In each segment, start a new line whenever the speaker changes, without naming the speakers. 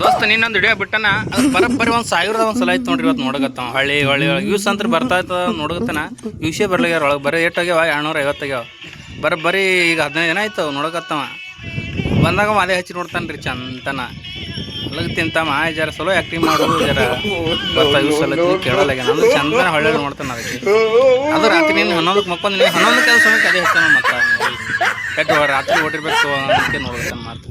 ದೋಸ್ತ ನಿನ್ನೊಂದು ಹಿಡಿಯೋ ಬಿಟ್ಟನ ಅದು ಬರೋಬ್ಬರಿ ಒಂದು 1000 ಒಂದು ಸಲ ಆಯ್ತು ನೋಡ್ರಿ. ಇವತ್ತು ನೋಡಕತ್ತಾವ ಹಳ್ಳಿ ಒಳಗೆ ಯೂಸ್ ಅಂತ ಬರ್ತಾ ಇರ್ತದ ನೋಡಕತ್ತಾನ. ಯೂಸೇ ಬರ್ಲಾಗ್ಯಾರ ಒಳಗೆ ಬರೀ ಏಟ್ ಆಗ್ಯಾವ 250 ಆಗ್ಯಾವ. ಬರೋಬ್ಬರಿ ಈಗ 15 ದಿನ ಆಯ್ತು ನೋಡಕತ್ತಾವ. ಬಂದಾಗ ಅದೇ ಹಚ್ಚಿ ನೋಡ್ತಾನೆ ರೀ ಚಂತನ. ಅಲ್ಲಿಗೆ ತಿಂತಮ್ಮ ಜರ ಸಲೋ ಆ್ಯಕ್ಟಿಂಗ್ ಮಾಡೋದು ಜರ ಬರ್ತಾ ಯೂಸ್ ಸಲ ಕೇಳಲಾಗ್ಯಾನ ಅಂದ್ರೆ ಚಂದನ ಹಳ್ಳಿ ನೋಡ್ತಾನೆ. ಅದಕ್ಕೆ ಅದು ರಾತ್ರಿ ನೀನು 11ಕ್ಕೆ ಮಕ್ಕೊಂದು 11 ಕೆಲಸ ಸಮಯಕ್ಕೆ ಅದೇ ಹಚ್ಚಾನ. ಮತ್ತು ಕೆಟ್ಟು ರಾತ್ರಿ ಓಡಿರ್ಬೇಕು ಅದಕ್ಕೆ ನೋಡ್ತಾನೆ. ಮಾತು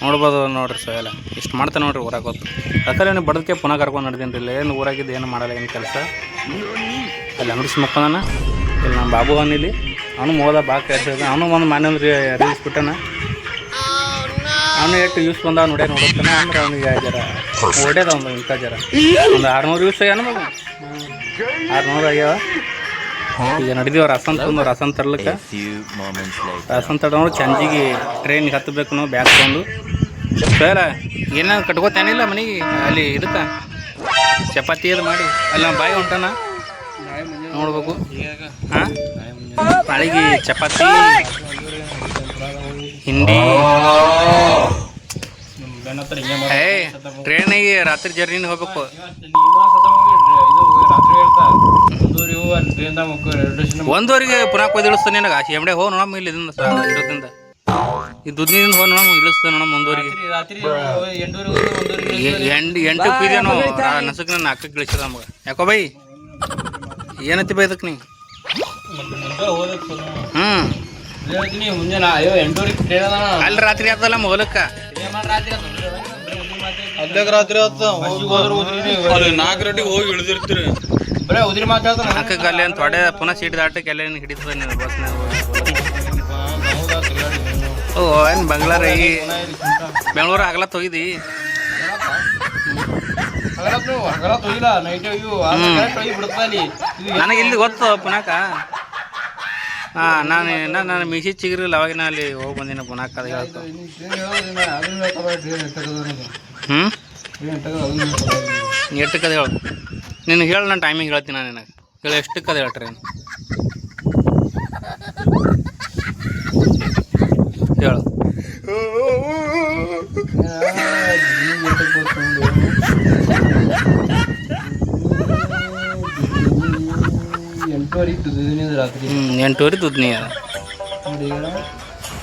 ನೋಡ್ಬೋದು ನೋಡ್ರಿ ಸೊಯಲ್ಲ ಇಷ್ಟು ಮಾಡ್ತಾನೆ ನೋಡ್ರಿ ಊರಾಗ ಗೊತ್ತು. ಯಾಕಂದ್ರೆ ನೀವು ಬಡದಕ್ಕೆ ಪುನಃ ಕರ್ಕೊಂಡು ನಡೆದೀನಿ ರೀ. ಏನು ಊರಾಗಿದ್ದು ಏನು ಮಾಡಲ್ಲ ಏನು ಕೆಲಸ. ಅಲ್ಲಿ ಅಂಗಡಿಸಿ ಮಕ್ಕೊಂಡನ ಇಲ್ಲಿ ನಮ್ಮ ಬಾಬು ಅವನಿಲ್ಲಿ ಅವನು ಮೋದ ಬಾ ಕೆಲಸ. ಅವನು ಒಂದು ಮನೆ ರೀಲ್ಸ್ ಬಿಟ್ಟಾನ. ಅವನು ಎಷ್ಟು ಯೂಸ್ ಬಂದಾವ ನೋಡ್ತಾನೆ. ಅಂದ್ರೆ ಅವನಿಗೆ ಜರ ಓಡ್ಯದ ಒಂದು ಇಂಥ ಜರ ಒಂದು 600 ಯೂಸ್ ಆಗ್ಯಾನ. 600 ಆಗ್ಯಾವ. ಈಗ ನಡೆದೀವ ರಸನ್ ತರ್ಲಿಕ್ಕೆ. ರಸನ್ ತಗೊಂಡು ಚಂಜಿಗೆ ಟ್ರೈನಿಗೆ ಹತ್ತಬೇಕು ನಾವು ಬ್ಯಾಗ್ ತೊಗೊಂಡು. ಸರ ಏನಾದ್ರು ಕಟ್ಕೋತೇನಿಲ್ಲ ಮನೆಗೆ ಅಲ್ಲಿ ಇದಕ್ಕೆ ಚಪಾತಿ ಅದು ಮಾಡಿ ಅಲ್ಲಿ ನಮ್ಮ ಬಾಯಿ ಹೊಂಟಾನ ನೋಡ್ಬೇಕು. ಹಾಂ ನಾಳೆಗೆ ಚಪಾತಿ ಹಿಂಡಿ ಟ್ರೈನಿಗೆ ರಾತ್ರಿ ಜರ್ನಿಗೆ ಹೋಗ್ಬೇಕು. ಒಂದೂವರೆಗೆ ಪುನಃ ಕೊಯ್ದು ಇಳಿಸ್ತಾನೆ ನಿನಗೆ ಆಸೆ ಎಮ್ಡೆ ಹೋಗಿ ನೋಡಮ್ಮ ಇಲ್ಲಿ ಇದರಿಂದ ಇರೋದ್ರಿಂದ ಈ ದುಡ್ಡಿನಿಂದ ಹೋಗಿ ನೋಡಮ್ಮ ಇಳಿಸ್ತಾನೆ ನೋಡಮ್ಮ. ಒಂದೂವರೆಗೆ 8 ಕುಯ್ದೇನೋ ನಸಕ್ ನನ್ನ ಅಕ್ಕಕ್ಕೆ ಇಳಿಸಿದ ನಮಗೆ. ಯಾಕೋ ಬೈ ಏನತ್ತಿ ಬೈ ಇದಕ್ಕೆ ನೀ ಅಲ್ಲಿ ರಾತ್ರಿ ಆತಲ್ಲ ಮೊದಲಕ್ಕ
ರಾತ್ರಿ 4 ಗಂಟೆಗೆ ಹೋಗಿ ಇಳಿದಿರ್ತೀರಿ. ಬರೇ ಉದ್ರಿ ಮಾತಾಡ್ತಾನೆ
ಅಕ್ಕಕ್ಕೆ ಅಲ್ಲಿ ಅಂತ ತೊಡೆ ಪುನಃ ಸೀಟ್ ದಾಟಕ್ಕೆ ಎಲ್ಲ ಹಿಡಿತದ ನೀನು ಬಸ್ನ. ಓ ಏನು ಬೆಂಗಳೂರು ಈ ಬೆಂಗಳೂರು ಆಗಲತ್ತು ಹೋಗಿದ್ದಿ. ನನಗೆ ಇಲ್ಲಿ ಗೊತ್ತು ಪುನಃ. ಹಾಂ ನಾನು ಮಿಸಿ ಚಿಗಿರಿಲ್ಲ ಅವಾಗ ನಾ ಅಲ್ಲಿ ಹೋಗಿ ಬಂದಿನ ಪುನಃ ಅದು ಹೇಳ್ತು. ಎಷ್ಟಕ್ಕೆ ಅದು ಹೇಳು ನಿನಗೆ ಹೇಳು. ನಾನು ಟೈಮಿಂಗ್ ಹೇಳ್ತೀನಿ. ನಾನು ನಿನಗೆ ಹೇಳಿ ಎಷ್ಟಕ್ಕೆ ಅದು ಹೇಳಿ ಟ್ರೈನ್ ಹೇಳು. 8 ದುದ್ನಿ ಅದ.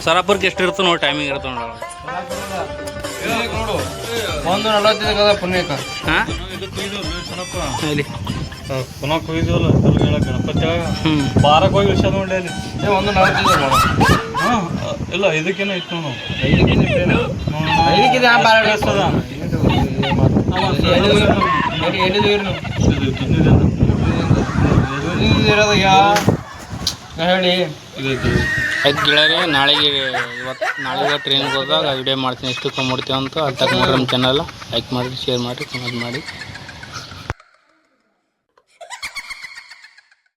ಸರಾಪುರಕ್ಕೆ ಎಷ್ಟು ಇರ್ತದೆ ನೋಡಿ ಟೈಮಿಂಗ್ ಇರ್ತದೆ ನೋಡಿ.
1:45 ಪುಣ್ಯಕ.
ಹಾಂ ಇಲ್ಲಿ
ಪುನಃ ಕೊಯ್ದವಲ್ಲ ಗಣಪತಿ ಬಾರಕ್ಕೆ ಹೋಗಿ ವಿಷಯ ನೋಡಿ ಅಲ್ಲಿ 1:45. ಹಾಂ ಇಲ್ಲ ಇದಕ್ಕೇನೋ ಇತ್ತು ನಾವು 5ಕ್ಕೆ ಹೇಳಿ
ಗೆಳೆಯರೆ. ನಾಳೆಗೆ ಟ್ರೈನಿಗೆ ಹೋದಾಗ ವಿಡಿಯೋ ಮಾಡ್ತೀನಿ ಎಷ್ಟು ತೊಗೊಂಡ್ಬಿಡ್ತೀವಿ ಅಂತ. ಅಲ್ಲಿ ತಕ್ಕ ನೋಡ್ರಿ ನಮ್ಮ ಚಾನಲ್ ಲೈಕ್ ಮಾಡಿರಿ, ಶೇರ್ ಮಾಡಿರಿ, ಕಮೆಂಟ್ ಮಾಡಿ.